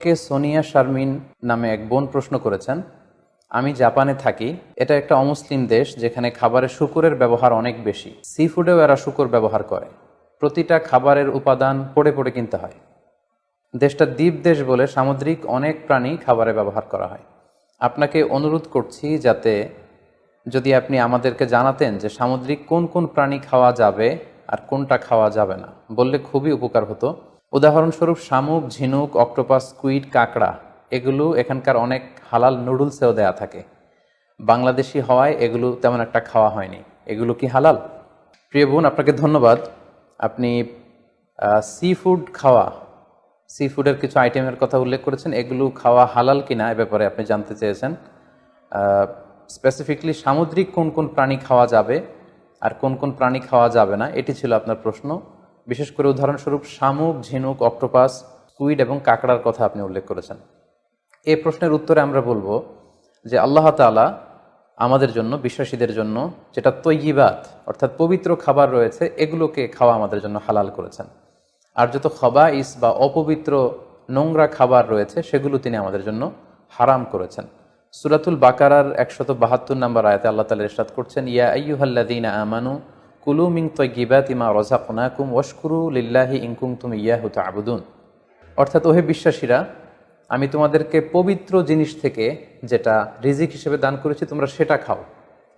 সোনিয়া শারমিন নামে এক বোন প্রশ্ন করেছেন, আমি জাপানে থাকি। এটা একটা অমুসলিম দেশ যেখানে খাবারে শূকরের ব্যবহার অনেক বেশি। সি ফুডেও এরা শূকর ব্যবহার করে। প্রতিটা খাবারের উপাদান পড়ে পড়ে কিনতে হয়। দেশটা দ্বীপ দেশ বলে সামুদ্রিক অনেক প্রাণী খাবারে ব্যবহার করা হয়। আপনাকে অনুরোধ করছি যাতে যদি আপনি আমাদেরকে জানাতেন যে সামুদ্রিক কোন কোন প্রাণী খাওয়া যাবে আর কোনটা খাওয়া যাবে না, বললে খুবই উপকার হতো। উদাহরণস্বরূপ শামুক, ঝিনুক, অক্টোপাস, স্কুইড, কাঁকড়া এগুলো এখানকার অনেক হালাল নুডলসেও দেয়া থাকে। বাংলাদেশি হওয়ায় এগুলো তেমন একটা খাওয়া হয়নি। এগুলো কি হালাল? প্রিয় বোন, আপনাকে ধন্যবাদ। আপনি সি ফুড খাওয়া, সি ফুডের কিছু আইটেমের কথা উল্লেখ করেছেন। এগুলো খাওয়া হালাল কিনা এ ব্যাপারে আপনি জানতে চেয়েছেন। স্পেসিফিকলি সামুদ্রিক কোন কোন প্রাণী খাওয়া যাবে আর কোন কোন প্রাণী খাওয়া যাবে না, এটি ছিল আপনার প্রশ্ন। বিশেষ করে উদাহরণস্বরূপ শামুক, ঝিনুক, অক্টোপাস, স্কুইড এবং কাঁকড়ার কথা আপনি উল্লেখ করেছেন। এই প্রশ্নের উত্তরে আমরা বলবো যে আল্লাহ তাআলা আমাদের জন্য, বিশ্বাসীদের জন্য যেটা তৈয়িবাত অর্থাৎ পবিত্র খাবার রয়েছে, এগুলোকে খাওয়া আমাদের জন্য হালাল করেছেন। আর যত খাবাইস বা অপবিত্র নোংরা খাবার রয়েছে সেগুলো তিনি আমাদের জন্য হারাম করেছেন। সূরাতুল বাকারার 172 নম্বর আয়াতে আল্লাহ তাআলা ইরশাদ করছেন, ইয়া আইয়ুহাল্লাযীনা আমানু কুলু মিন তাইয়্যিবাতি মা রাযাকনাকুম ওয়াশকুরু লিল্লাহি ইন কুনতুম ইয়াহু তা'বুদুন। অর্থাৎ, ওহে বিশ্বাসীরা, আমি তোমাদেরকে পবিত্র জিনিস থেকে যেটা রিজিক হিসেবে দান করেছি তোমরা সেটা খাও,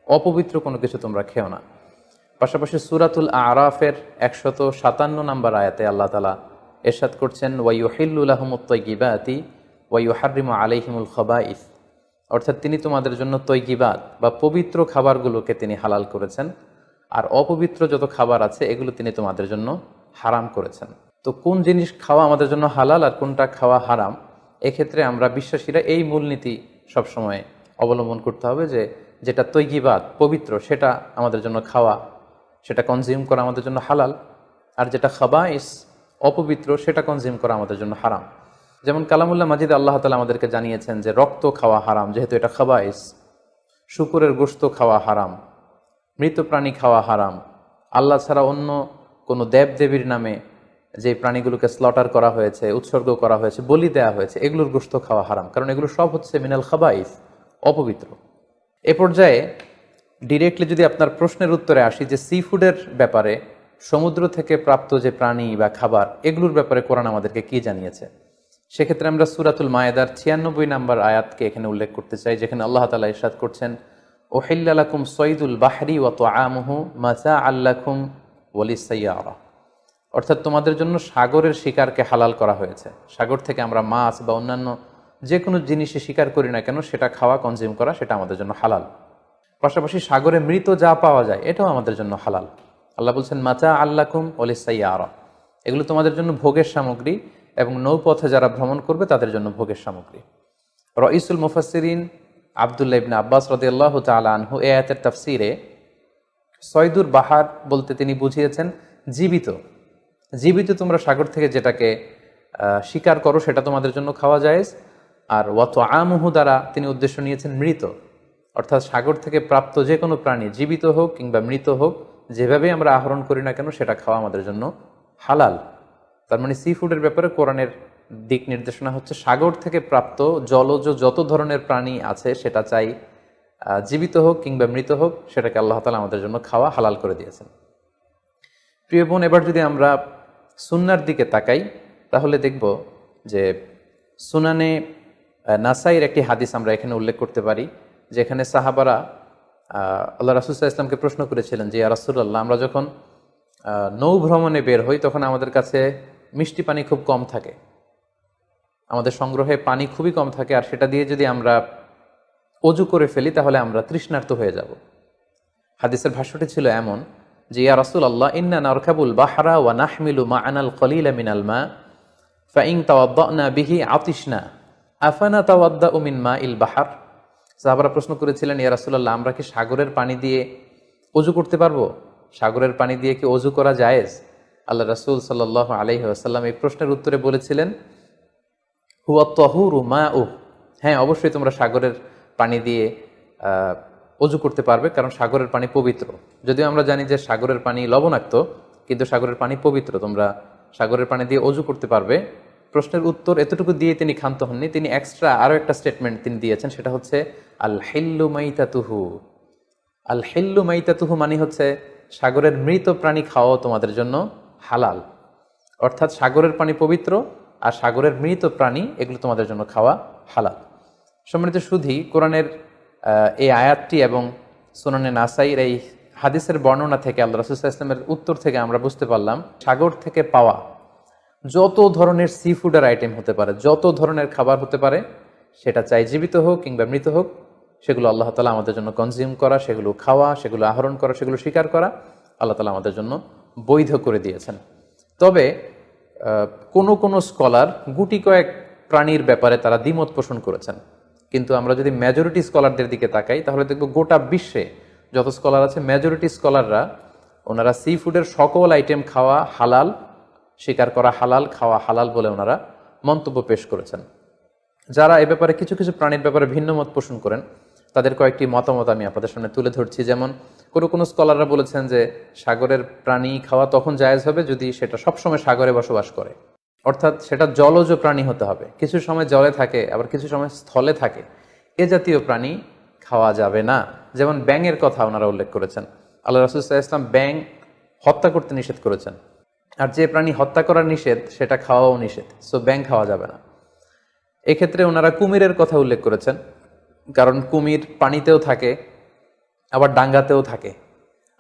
অপবিত্র কোনো কিছু তোমরা খেও না। পাশাপাশি সূরাতুল আরাফের 157 নম্বর আয়াতে আল্লাহ তাআলা ইরশাদ করছেন, ওয়া ইউহিল্লু লাহুমুত তাইয়্যিবাতি ওয়া ইউহাররিমু আলাইহিমুল খাবাইস। অর্থাৎ তিনি তোমাদের জন্য তৈয়িবাত বা পবিত্র খাবারগুলোকে তিনি হালাল করেছেন, আর অপবিত্র যত খাবার আছে এগুলো তিনি তোমাদের জন্য হারাম করেছেন। তো কোন জিনিস খাওয়া আমাদের জন্য হালাল আর কোনটা খাওয়া হারাম, এক্ষেত্রে আমরা বিশ্বাসীরা এই মূলনীতি সবসময় অবলম্বন করতে হবে যে যেটা তৈয়িবাত পবিত্র সেটা আমাদের জন্য খাওয়া, সেটা কনজিউম করা আমাদের জন্য হালাল, আর যেটা খাবাইস অপবিত্র সেটা কনজিউম করা আমাদের জন্য হারাম। যেমন কালামুল্লাহ মাজিদ আল্লাহ তাআলা আমাদেরকে জানিয়েছেন যে রক্ত খাওয়া হারাম, যেহেতু এটা খাবাইস। শূকরের গোশত খাওয়া হারাম, মৃত প্রাণী খাওয়া হারাম। আল্লাহ ছাড়া অন্য কোনো দেবদেবীর নামে যে প্রাণীগুলোকে স্লটার করা হয়েছে, উৎসর্গ করা হয়েছে, বলি দেওয়া হয়েছে, এগুলোর গোশত খাওয়া হারাম, কারণ এগুলো সব হচ্ছে মিনাল খাবাইস, অপবিত্র। এ পর্যায়ে ডিরেক্টলি যদি আপনার প্রশ্নের উত্তরে আসি যে সি ফুডের ব্যাপারে, সমুদ্র থেকে প্রাপ্ত যে প্রাণী বা খাবার, এগুলোর ব্যাপারে কোরআন আমাদেরকে কি জানিয়েছে, সেক্ষেত্রে আমরা সূরাতুল মায়েদার 96 নম্বর আয়াতকে এখানে উল্লেখ করতে চাই, যেখানে আল্লাহ তাআলা ইরশাদ করছেন, উহিল্লা লাকুম সাইদুল বাহরি ওয়া তুআমুহু মাতাআল লাকুম ওয়া লিস-সাইয়ারা। অর্থাৎ তোমাদের জন্য সাগরের শিকারকে হালাল করা হয়েছে। সাগর থেকে আমরা মাছ বা অন্যান্য যে কোনো জিনিসই শিকার করি না কেন, সেটা খাওয়া, কনজিউম করা, সেটা আমাদের জন্য হালাল। পাশাপাশি সাগরে মৃত যা পাওয়া যায় এটাও আমাদের জন্য হালাল। আল্লাহ বলছেন, মাতাআল লাকুম ওয়া লিস-সাইয়ারা, এগুলো তোমাদের জন্য ভোগের সামগ্রী এবং নৌপথে যারা ভ্রমণ করবে তাদের জন্য ভোগের সামগ্রী। রাইসুল মুফাসসিরিন আব্দুল্লাহ ইবনে আব্বাস রাদিয়াল্লাহু তাআলা আনহু এই আয়াতের তাফসীরে সয়দুর বাহার বলতে তিনি বুঝিয়েছেন জীবিত। জীবিত তোমরা সাগর থেকে যেটাকে শিকার করো সেটা তোমাদের জন্য খাওয়া জায়েজ। আর ওয়া তুআমুহু দ্বারা তিনি উদ্দেশ্য নিয়েছেন মৃত, অর্থাৎ সাগর থেকে প্রাপ্ত যে কোনো প্রাণী, জীবিত হোক কিংবা মৃত হোক, যেভাবে আমরা আহরণ করি না কেন সেটা খাওয়া আমাদের জন্য হালাল। তার মানে সি ফুডের ব্যাপারে কোরআনের দিক নির্দেশনা হচ্ছে সাগর থেকে প্রাপ্ত জলজ যত ধরনের প্রাণী আছে সেটা চাই জীবিত হোক কিংবা মৃত হোক, সেটাকে আল্লাহ তাআলা আমাদের জন্য খাওয়া হালাল করে দিয়েছেন। প্রিয় বোন, এবার যদি আমরা সুন্নার দিকে তাকাই তাহলে দেখব যে সুনানে নাসাইর একটি হাদিস আমরা এখানে উল্লেখ করতে পারি, যেখানে সাহাবারা আল্লাহ রাসূল সাল্লাল্লাহু আলাইহি ওয়াসাল্লামকে প্রশ্ন করেছিলেন যে, ইয়া রাসূলুল্লাহ, আমরা যখন নৌ ভ্রমণে বের হই তখন আমাদের কাছে মিষ্টি পানি খুব কম থাকে, আমাদের সংগ্রহে পানি খুবই কম থাকে, আর সেটা দিয়ে যদি আমরা অজু করে ফেলি তাহলে আমরা তৃষ্ণার্ত হয়ে যাব। হাদিসের ভাষ্যটি ছিল এমন যে, ইয়া রাসূলুল্লাহ, ইন্না নারকাবুল বাহরা ওয়া নাহমিলু মা'ানাল কলিলা মিনাল মা ফাইন তাওয়াদ্দানা বিহি আতিশনা আফানা তাওয়াদ্দাউ মিন মাইল বাহর। সাহাবারা প্রশ্ন করেছিলেন, ইয়া রাসূলুল্লাহ, আমরা কি সাগরের পানি দিয়ে অজু করতে পারবো? সাগরের পানি দিয়ে কি অজু করা জায়েজ? আল্লাহ রাসূল সাল্লাল্লাহু আলাইহি ওয়াসাল্লাম এই প্রশ্নের উত্তরে বলেছিলেন, হুয়া তাহুরু মাউ, হ্যাঁ, অবশ্যই তোমরা সাগরের পানি দিয়ে অজু করতে পারবে, কারণ সাগরের পানি পবিত্র। যদিও আমরা জানি যে সাগরের পানি লবণাক্ত, কিন্তু সাগরের পানি পবিত্র, তোমরা সাগরের পানি দিয়ে অজু করতে পারবে। প্রশ্নের উত্তর এতটুকু দিয়ে তিনি ক্ষান্ত হননি, তিনি এক্সট্রা আরও একটা স্টেটমেন্ট তিনি দিয়েছেন, সেটা হচ্ছে আল হিল্লু মাইতাতুহু। আল হিল্লু মাইতাতুহু মানে হচ্ছে সাগরের মৃত প্রাণী খাওয়াও তোমাদের জন্য হালাল। অর্থাৎ সাগরের পানি পবিত্র আর সাগরের মৃত প্রাণী এগুলো তোমাদের জন্য খাওয়া হালাল। সম্মানিত সুধী, কোরআনের এই আয়াতটি এবং সুনানে নাসাইর এই হাদিসের বর্ণনা থেকে আল্লাহ রাসূল সাল্লাল্লাহু আলাইহি ওয়াসাল্লামের উত্তর থেকে আমরা বুঝতে পারলাম সাগর থেকে পাওয়া যত ধরনের সি ফুডের আইটেম হতে পারে, যত ধরনের খাবার হতে পারে, সেটা চাই জীবিত হোক কিংবা মৃত হোক, সেগুলো আল্লাহ তাআলা আমাদের জন্য কনজিউম করা, সেগুলো খাওয়া, সেগুলো আহরণ করা, সেগুলো শিকার করা আল্লাহ তাআলা আমাদের জন্য বৈধ করে দিয়েছেন। তবে কোনো স্কলার গুটি কয়েক প্রাণীর ব্যাপারে তারা দ্বিমত পোষণ করেছেন, কিন্তু আমরা যদি মেজরিটি স্কলারদের দিকে তাকাই তাহলে দেখব গোটা বিশ্বে যত স্কলার আছে মেজরিটি স্কলাররা ওনারা সি ফুডের সকল আইটেম খাওয়া হালাল, শিকার করা হালাল, খাওয়া হালাল বলে ওনারা মন্তব্য পেশ করেছেন। যারা এ ব্যাপারে কিছু কিছু প্রাণীর ব্যাপারে ভিন্ন মত পোষণ করেন তাদের কয়েকটি মতামত আমি আপনাদের সামনে তুলে ধরছি। যেমন কোনো স্কলাররা বলেছেন যে সাগরের প্রাণী খাওয়া তখন জায়েজ হবে যদি সেটা সবসময় সাগরে বসবাস করে, অর্থাৎ সেটা জলজ প্রাণী হতে হবে, কিছু সময় জলে থাকে আবার কিছু সময় স্থলে থাকে, এ জাতীয় প্রাণী খাওয়া যাবে না। যেমন ব্যাঙের কথা ওনারা উল্লেখ করেছেন, আল্লাহ রাসূল সাল্লাল্লাহু আলাইহি ওয়াসাল্লাম ব্যাঙ হত্যা করতে নিষেধ করেছেন, আর যে প্রাণী হত্যা করার নিষেধ সেটা খাওয়াও নিষেধ, সো ব্যাঙ খাওয়া যাবে না। এক্ষেত্রে ওনারা কুমিরের কথা উল্লেখ করেছেন, কারণ কুমির পানিতেও থাকে আবার ডাঙ্গাতেও থাকে,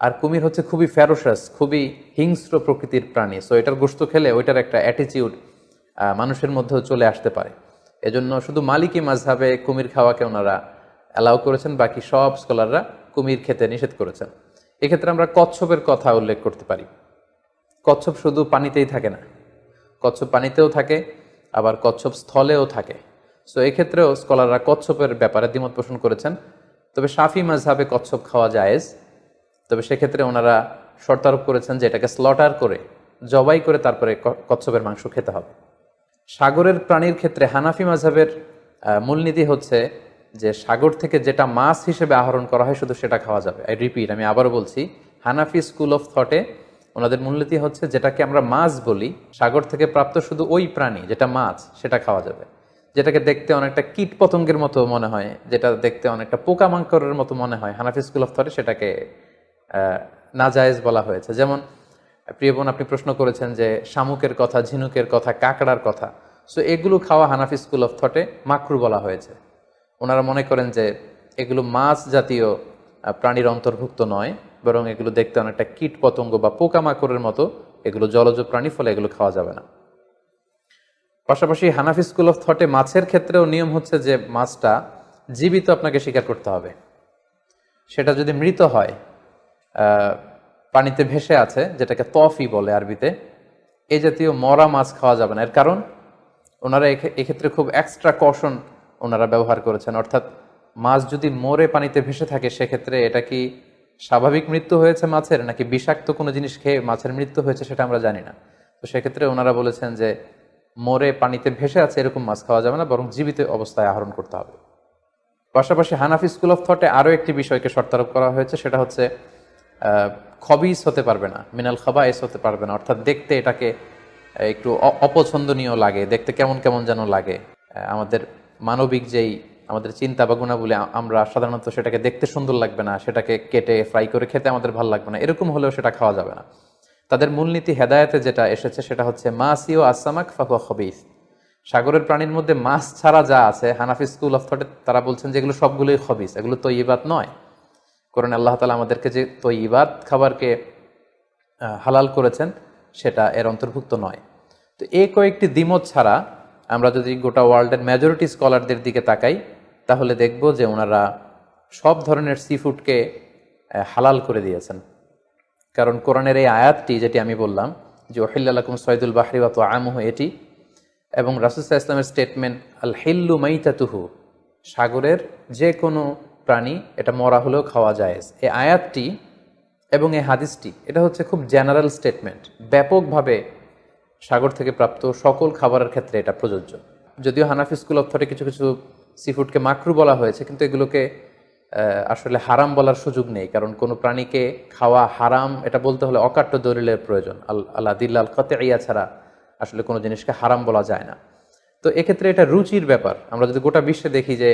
আর কুমির হচ্ছে খুবই ফেরোসাস, খুবই হিংস্র প্রকৃতির প্রাণী, সো এটার গোশত খেলে ওইটার একটা অ্যাটিটিউড মানুষের মধ্যেও চলে আসতে পারে। এজন্য শুধু মালিকি মাযহাবে কুমির খাওয়াকে ওনারা অ্যালাউ করেছেন, বাকি সব স্কলাররা কুমির খেতে নিষেধ করেছেন। এক্ষেত্রে আমরা কচ্ছপের কথা উল্লেখ করতে পারি। কচ্ছপ শুধু পানিতেই থাকে না, কচ্ছপ পানিতেও থাকে আবার কচ্ছপ স্থলেও থাকে, সো এক্ষেত্রেও স্কলাররা কচ্ছপের ব্যাপারে দ্বিমত পোষণ করেছেন। তবে শাফি মাযহাবে কচ্ছপ খাওয়া জায়েজ, তবে সেক্ষেত্রে ওনারা শর্তারোপ করেছেন যে এটাকে স্লটার করে জবাই করে তারপরে কচ্ছপের মাংস খেতে হবে। সাগরের প্রাণীর ক্ষেত্রে হানাফি মাযহাবের মূলনীতি হচ্ছে যে সাগর থেকে যেটা মাছ হিসেবে আহরণ করা হয় শুধু সেটা খাওয়া যাবে। আই রিপিট, আমি আবারও বলছি, হানাফি স্কুল অফ থটে ওনাদের মূলনীতি হচ্ছে যেটাকে আমরা মাছ বলি, সাগর থেকে প্রাপ্ত শুধু ওই প্রাণী যেটা মাছ সেটা খাওয়া যাবে। যেটাকে দেখতে অনেকটা কীট পতঙ্গের মতো মনে হয়, যেটা দেখতে অনেকটা পোকামাকড়ের মতো মনে হয়, হানাফি স্কুল অফ থটে সেটাকে নাজায়েজ বলা হয়েছে। যেমন প্রিয় বোন, আপনি প্রশ্ন করেছেন যে শামুকের কথা, ঝিনুকের কথা, কাঁকড়ার কথা, সো এগুলো খাওয়া হানাফি স্কুল অফ থটে মাকরু বলা হয়েছে। ওনারা মনে করেন যে এগুলো মাছ জাতীয় প্রাণীর অন্তর্ভুক্ত নয়, বরং এগুলো দেখতে অনেকটা কীট পতঙ্গ বা পোকামাকড়ের মতো, এগুলো জলজ প্রাণী, ফলে এগুলো খাওয়া যাবে না। পাশাপাশি হানাফি স্কুল অফ থটে মাছের ক্ষেত্রেও নিয়ম হচ্ছে যে মাছটা জীবিত আপনাকে শিকার করতে হবে। সেটা যদি মৃত হয়, পানিতে ভেসে আছে, যেটাকে তফি বলে আরবিতে, এই জাতীয় মরা মাছ খাওয়া যাবে না। এর কারণ ওনারা এক্ষেত্রে খুব এক্সট্রা কশন ওনারা ব্যবহার করেছেন, অর্থাৎ মাছ যদি মরে পানিতে ভেসে থাকে সেক্ষেত্রে এটা কি স্বাভাবিক মৃত্যু হয়েছে মাছের, নাকি বিষাক্ত কোনো জিনিস খেয়ে মাছের মৃত্যু হয়েছে সেটা আমরা জানি না। তো সেক্ষেত্রে ওনারা বলেছেন যে মরে পানিতে ভেসে আছে এরকম মাছ খাওয়া যাবে না, বরং জীবিত অবস্থায় আহরণ করতে হবে। পাশাপাশি হানাফি স্কুল অফ থটে আরও একটি বিষয়কে শর্তারোপ করা হয়েছে, সেটা হচ্ছে খবিস হতে পারবে না, মিনাল খাবাইস হতে পারবে না, অর্থাৎ দেখতে এটাকে একটু অপছন্দনীয় লাগে, দেখতে কেমন কেমন যেন লাগে। আমাদের মানবিক যেই আমাদের চিন্তা বা গুণাবলী, আমরা সাধারণত সেটাকে দেখতে সুন্দর লাগবে না, সেটাকে কেটে ফ্রাই করে খেতে আমাদের ভালো লাগবে না, এরকম হলেও সেটা খাওয়া যাবে না। তাদের মূলনীতি হেদায়েতে যেটা এসেছে সেটা হচ্ছে মাসি ও আসামাক ফাহুয়া খবিস। সাগরের প্রাণীর মধ্যে মাছ ছাড়া যা আছে, হানাফি স্কুল অফ থটে তারা বলছেন যে এগুলো সবগুলোই খবিস, এগুলো তৈয়বাত নয়। কারণ আল্লাহ তাআলা আমাদেরকে যে তৈয়বাত খাবারকে হালাল করেছেন সেটা এর অন্তর্ভুক্ত নয়। তো এই কয়েকটি দ্বিমত ছাড়া আমরা যদি গোটা ওয়ার্ল্ডের মেজরিটি স্কলারদের দিকে তাকাই তাহলে দেখব যে ওনারা সব ধরনের সি ফুডকে হালাল করে দিয়েছেন। কারণ কোরআনের এই আয়াতটি যেটি আমি বললাম যে ওহিল্লা লাকুম সয়দুল বাহরি ওয়া তুআমুহু, এটি এবং রাসূল সাল্লাল্লাহু আলাইহি ওয়াসাল্লামের স্টেটমেন্ট আল হিল্লু মাইতাতুহু, সাগরের যে কোনো প্রাণী এটা মরা হলেও খাওয়া জায়েজ, এই আয়াতটি এবং এই হাদিসটি এটা হচ্ছে খুব জেনারেল স্টেটমেন্ট, ব্যাপকভাবে সাগর থেকে প্রাপ্ত সকল খাবারের ক্ষেত্রে এটা প্রযোজ্য। যদিও হানাফি স্কুল অফ থটে কিছু কিছু সিফুডকে মাকরু বলা হয়েছে, কিন্তু এগুলোকে আসলে হারাম বলার সুযোগ নেই, কারণ কোনো প্রাণীকে খাওয়া হারাম এটা বলতে হলে অকাট্য দলিলের প্রয়োজন। আল্লাহ দিল্লাল কাতিইয়া ছাড়া আসলে কোনো জিনিসকে হারাম বলা যায় না। তো এক্ষেত্রে এটা রুচির ব্যাপার। আমরা যদি গোটা বিশ্বে দেখি যে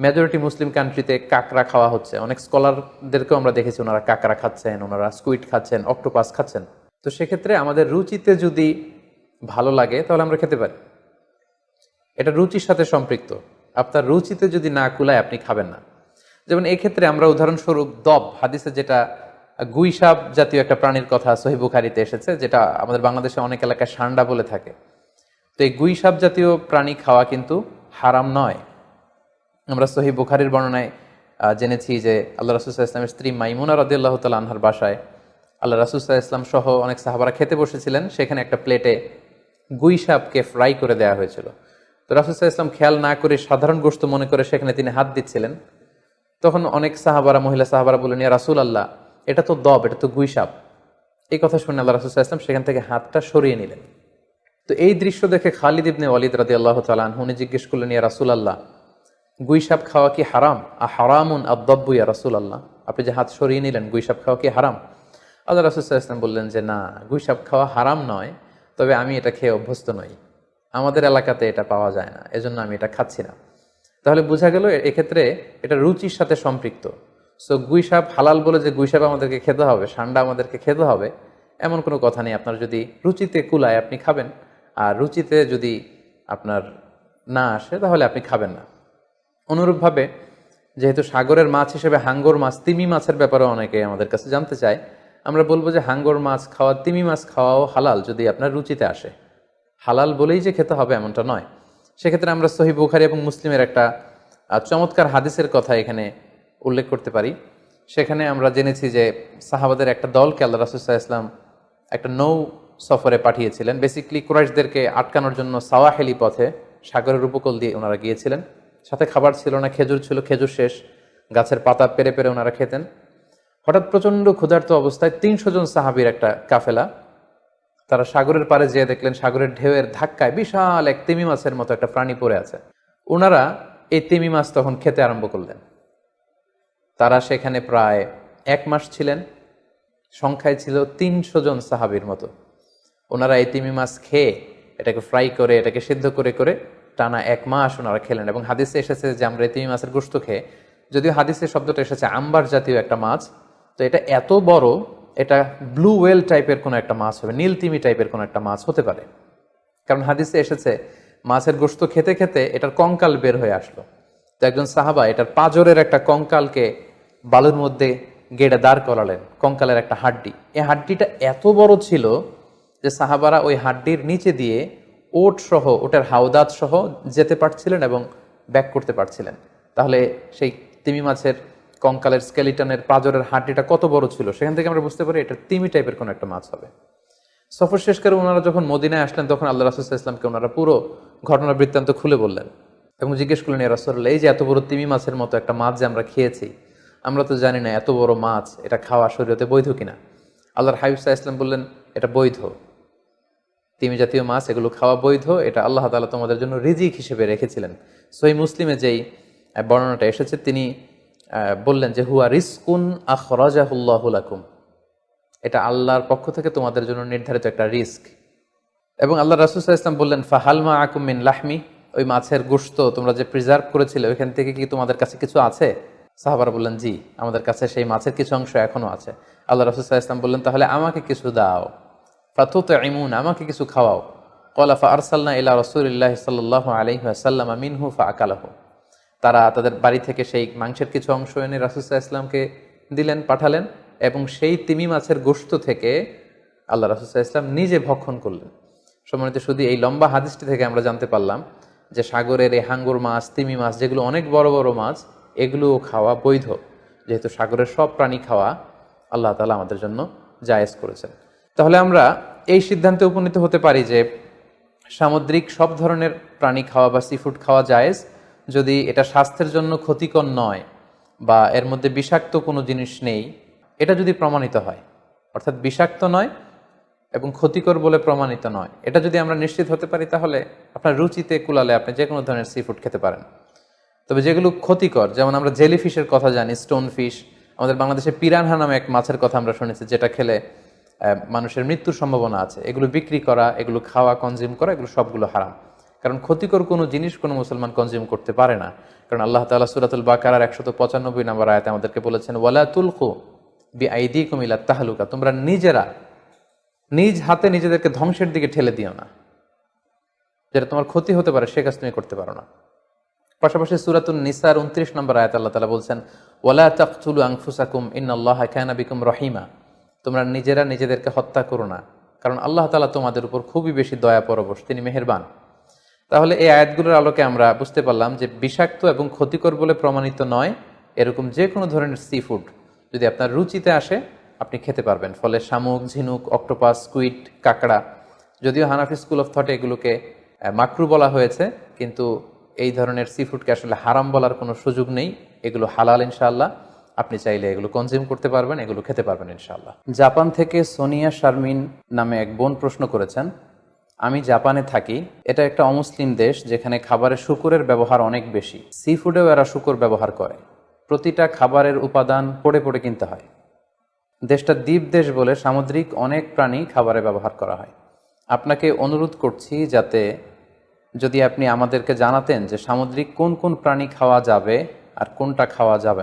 মেজরিটি মুসলিম কান্ট্রিতে কাঁকড়া খাওয়া হচ্ছে, অনেক স্কলারদেরকেও আমরা দেখেছি ওনারা কাঁকড়া খাচ্ছেন, ওনারা স্কুইড খাচ্ছেন, অক্টোপাস খাচ্ছেন। তো সেক্ষেত্রে আমাদের রুচিতে যদি ভালো লাগে তাহলে আমরা খেতে পারি, এটা রুচির সাথে সম্পৃক্ত। আপনার রুচিতে যদি না কুলায় আপনি খাবেন না। যেমন এই ক্ষেত্রে আমরা উদাহরণস্বরূপ হাদিসে যেটা গুইসাপ জাতীয় একটা প্রাণীর কথা সহিহ বুখারীতে এসেছে, যেটা আমাদের বাংলাদেশে অনেক এলাকায় সান্ডা বলে থাকে। তো এই গুইসাপ জাতীয় প্রাণী খাওয়া কিন্তু হারাম নয়। আমরা সহিহ বুখারীর বর্ণনায় জেনেছি যে আল্লাহ রাসূল সাল্লাল্লাহু আলাইহি ওয়াসাল্লামের স্ত্রী মাইমুনা রাদিয়াল্লাহু তাআলা আনহার বাসায় আল্লাহ রাসূল সাল্লাল্লাহু আলাইহি ওয়াসাল্লাম সহ অনেক সাহাবারা খেতে বসেছিলেন। সেখানে একটা প্লেটে গুইসাপকে ফ্রাই করে দেওয়া হয়েছিল। তো রাসূল সাল্লাল্লাহু আলাইহি ওয়াসাল্লাম খেয়াল না করে সাধারণ গোশত মনে করে সেখানে তিনি হাত দিচ্ছিলেন। তখন অনেক মহিলা সাহাবারা বললেন, ইয়া রাসূলুল্লাহ, এটা তো এটা তো গুইসাপ। এই কথা শুনে আল্লাহ রাসূল সাল্লাল্লাহু আলাইহি ওয়াসাল্লাম সেখান থেকে হাতটা সরিয়ে নিলেন। তো এই দৃশ্য দেখে খালিদ ইবনে ওয়ালিদ রাদিয়াল্লাহু তাআলা আনহু জিজ্ঞেস করলেন, ইয়া রাসূলুল্লাহ, গুইসাপ খাওয়া কি হারাম? হারামুন আদ-দাব্বু ইয়া রাসূলুল্লাহ, আপনি যে হাত সরিয়ে নিলেন, গুইসাপ খাওয়া কি হারাম? আল্লাহ রাসূল সাল্লাল্লাহু আলাইহি ওয়াসাল্লাম বললেন যে না, গুইসাপ খাওয়া হারাম নয়, তবে আমি এটা খেয়ে অভ্যস্ত নই, আমাদের এলাকাতে এটা পাওয়া যায় না, এজন্য আমি এটা খাচ্ছি না। তাহলে বোঝা গেল এক্ষেত্রে এটা রুচির সাথে সম্পৃক্ত। সো গুইসাপ হালাল বলে যে গুইসাপ আমাদেরকে খেতে হবে, সান্ডা আমাদেরকে খেতে হবে, এমন কোনো কথা নেই। আপনার যদি রুচিতে কুলায় আপনি খাবেন, আর রুচিতে যদি আপনার না আসে তাহলে আপনি খাবেন না। অনুরূপভাবে যেহেতু সাগরের মাছ হিসেবে হাঙ্গর মাছ, তিমি মাছের ব্যাপারে অনেকে আমাদের কাছে জানতে চায়, আমরা বলবো যে হাঙ্গর মাছ খাওয়া, তিমি মাছ খাওয়াও হালাল যদি আপনার রুচিতে আসে। হালাল বলেই যে খেতে হবে এমনটা নয়। সেক্ষেত্রে আমরা সহিহ বুখারী এবং মুসলিমের একটা চমৎকার হাদিসের কথা এখানে উল্লেখ করতে পারি। সেখানে আমরা জেনেছি যে সাহাবাদের একটা দলকে আল্লাহ রাসূল সাল্লাল্লাহু আলাইহি ওয়াসাল্লাম একটা নৌ সফরে পাঠিয়েছিলেন। বেসিক্যালি কুরাইশদেরকে আটকানোর জন্য সাওয়াহেলি পথে সাগরের উপকূল দিয়ে ওনারা গিয়েছিলেন। সাথে খাবার ছিল না, খেজুর ছিল, খেজুর শেষ, গাছের পাতা পেরে পেরে ওনারা খেতেন। হঠাৎ প্রচণ্ড ক্ষুধার্ত অবস্থায় ৩০০ জন সাহাবীর একটা কাফেলা, তারা সাগরের পাড়ে যেয়ে দেখলেন সাগরের ঢেউয়ের ধাক্কায় বিশাল এক তিমি মাছের মতো একটা প্রাণী পড়ে আছে। ওনারা এই তিমি মাছ তখন খেতে আরম্ভ করলেন। তারা সেখানে প্রায় ১ মাস ছিলেন, সংখ্যায় ছিল ৩০০ জন সাহাবীর মতো। ওনারা এই তিমি মাছ খেয়ে এটাকে ফ্রাই করে, এটাকে সিদ্ধ করে করে টানা ১ মাস ওনারা খেলেন। এবং হাদিসে এসেছে যে আমরা এই তিমি মাছের গোশত খেয়ে, যদিও হাদিসের শব্দটা এসেছে আম্বার জাতীয় একটা মাছ, তো এটা এত বড়, এটা ব্লু ওয়েল টাইপের কোনো একটা মাছ হবে, নীল তিমি টাইপের কোনো একটা মাছ হতে পারে। কারণ হাদিসে এসেছে মাছের গোশত খেতে খেতে এটার কঙ্কাল বের হয়ে আসলো। তো একজন সাহাবা এটার পাঁজরের একটা কঙ্কালকে বালুর মধ্যে গেড়ে দাঁড় করালেন, কঙ্কালের একটা হাড্ডি। এই হাড্ডিটা এত বড় ছিল যে সাহাবারা ওই হাড্ডির নিচে দিয়ে ওটার হাওদাত সহ যেতে পারছিলেন এবং ব্যাক করতে পারছিলেন। তাহলে সেই তিমি মাছের কঙ্কালের স্কেলিটনের পাঁজরের হাড্ডিটা কত বড় ছিল, সেখান থেকে আমরা বুঝতে পারি এটা তিমি টাইপের কোনো একটা মাছ হবে। সফর শেষ করে ওনারা যখন মদিনায় আসলেন তখন আল্লাহ রাসূল সাল্লাল্লাহু আলাইহি ওয়াসাল্লামকে ওনারা পুরো ঘটনা বৃত্তান্ত খুলে বললেন এবং জিজ্ঞেস করলেন, ইয়া রাসূলুল্লাহ, এই যে এত বড় তিমি মাছের মতো একটা মাছ যে আমরা খেয়েছি, আমরা তো জানি না এত বড় মাছ এটা খাওয়া শরীয়তে বৈধ কিনা। আল্লাহর হাবিব সাল্লাল্লাহু আলাইহি ওয়াসাল্লাম বললেন, এটা বৈধ, তিমি জাতীয় মাছ এগুলো খাওয়া বৈধ, এটা আল্লাহ তাআলা তোমাদের জন্য রিজিক হিসেবে রেখেছিলেন। সহিহ মুসলিমে যেই বর্ণনাটা এসেছে তিনি বললেন যে হুয়া রিজকুন আখরাজাহুল্লাহু লাকুম, এটা আল্লাহর পক্ষ থেকে তোমাদের জন্য নির্ধারিত একটা রিস্ক। এবং আল্লাহ রাসূল সাল্লাল্লাহু আলাইহি ওয়াসাল্লাম বললেন, ফাহাল মাআকুম মিন লাহমি, ওই মাছের গোশত তোমরা যে প্রিজার্ভ করেছিলে ওইখান থেকে কি তোমাদের কাছে কিছু আছে? সাহাবারা বললেন, জি, আমাদের কাছে সেই মাছের কিছু অংশ এখনো আছে। আল্লাহ রাসূল সাল্লাল্লাহু আলাইহি ওয়াসাল্লাম বললেন, তাহলে আমাকে কিছু দাও, ফাতুতঈমুন, আমাকে কিছু খাওয়াও। ক্বালা ফাআরসালনা ইলা রাসূলিল্লাহি সাল্লাল্লাহু আলাইহি ওয়াসাল্লাম মিনহু ফাআকালাহু, তারা তাদের বাড়ি থেকে সেই মাংসের কিছু অংশ এনে রাসূল সাল্লাল্লাহু আলাইহি ওয়াসাল্লামকে দিলেন, পাঠালেন, এবং সেই তিমি মাছের গোশত থেকে আল্লাহ রাসূল সাল্লাল্লাহু আলাইহি ওয়াসাল্লাম নিজে ভক্ষণ করলেন। সম্মানিত শুধু এই লম্বা হাদিসটি থেকে আমরা জানতে পারলাম যে সাগরের এই হাঙ্গর মাছ, তিমি মাছ যেগুলো অনেক বড় বড় মাছ, এগুলোও খাওয়া বৈধ, যেহেতু সাগরের সব প্রাণী খাওয়া আল্লাহ তাআলা আমাদের জন্য জায়েজ করেছেন। তাহলে আমরা এই সিদ্ধান্তে উপনীত হতে পারি যে সামুদ্রিক সব ধরনের প্রাণী খাওয়া বা সি ফুড খাওয়া জায়েজ, যদি এটা স্বাস্থ্যের জন্য ক্ষতিকর নয় বা এর মধ্যে বিষাক্ত কোনো জিনিস নেই, এটা যদি প্রমাণিত হয়, অর্থাৎ বিষাক্ত নয় এবং ক্ষতিকর বলে প্রমাণিত নয়, এটা যদি আমরা নিশ্চিত হতে পারি, তাহলে আপনার রুচিতে কুলালে আপনি যে কোনো ধরনের সি ফুড খেতে পারেন। তবে যেগুলো ক্ষতিকর, যেমন আমরা জেলিফিশের কথা জানি, স্টোন ফিশ, আমাদের বাংলাদেশে পিরানহা নামে এক মাছের কথা আমরা শুনেছি, যেটা খেলে মানুষের মৃত্যুর সম্ভাবনা আছে, এগুলো বিক্রি করা, এগুলো খাওয়া, কনজিউম করা, এগুলো সবগুলো হারাম। কারণ ক্ষতিকর কোনো জিনিস কোনো মুসলমান কনজিউম করতে পারে না। কারণ আল্লাহ তাআলা সূরাতুল বাকারার 195 নম্বর আয়াতে আমাদেরকে বলেছেন, ওয়ালা তুলকু বিআইদিকুম ইলা তাহলুকা, তোমরা নিজেরা নিজ হাতে নিজেদেরকে ধ্বংসের দিকে ঠেলে দিও না, যেটা তোমার ক্ষতি হতে পারে সে কাজ তুমি করতে পারো না। পাশাপাশি সূরাতুন নিসার 29 নম্বর আয়াতে আল্লাহ তাআলা বলছেন, ওয়ালা তাকতুলু আনফুসাকুম ইন্নাল্লাহা কানা বিকুম রহিমা, তোমরা নিজেরা নিজেদেরকে হত্যা করো না, কারণ আল্লাহ তাআলা তোমাদের উপর খুবই বেশি দয়া পরবশ, তিনি মেহেরবান। তাহলে এই আয়াতগুলোর আলোকে আমরা বুঝতে পারলাম যে বিষাক্ত এবং ক্ষতিকর বলে প্রমাণিত নয় এরকম যে কোনো ধরনের সি ফুড যদি আপনার রুচিতে আসে আপনি খেতে পারবেন। ফলে শামুক, ঝিনুক, অক্টোপাস, স্কুইড, কাঁকড়া, যদিও হানাফি স্কুল অফ থটে এগুলোকে মাকরু বলা হয়েছে, কিন্তু এই ধরনের সি ফুডকে আসলে হারাম বলার কোনো সুযোগ নেই। এগুলো হালাল ইনশাআল্লাহ, আপনি চাইলে এগুলো কনজিউম করতে পারবেন, এগুলো খেতে পারবেন ইনশাআল্লাহ। জাপান থেকে সোনিয়া শারমিন নামে এক বোন প্রশ্ন করেছেন, আমি জাপানে থাকি, এটা একটা অমুসলিম দেশ যেখানে খাবারে শূকরের ব্যবহার অনেক বেশি, সি ফুডেও এরা শূকর ব্যবহার করে, প্রতিটা খাবারের উপাদান পড়ে পড়ে কিনতে হয়। দেশটা দ্বীপ দেশ বলে সামুদ্রিক অনেক প্রাণী খাবারে ব্যবহার করা হয়। আপনাকে অনুরোধ করছি যাতে যদি আপনি আমাদেরকে জানাতেন যে সামুদ্রিক কোন কোন প্রাণী খাওয়া যাবে আর কোনটা খাওয়া যাবে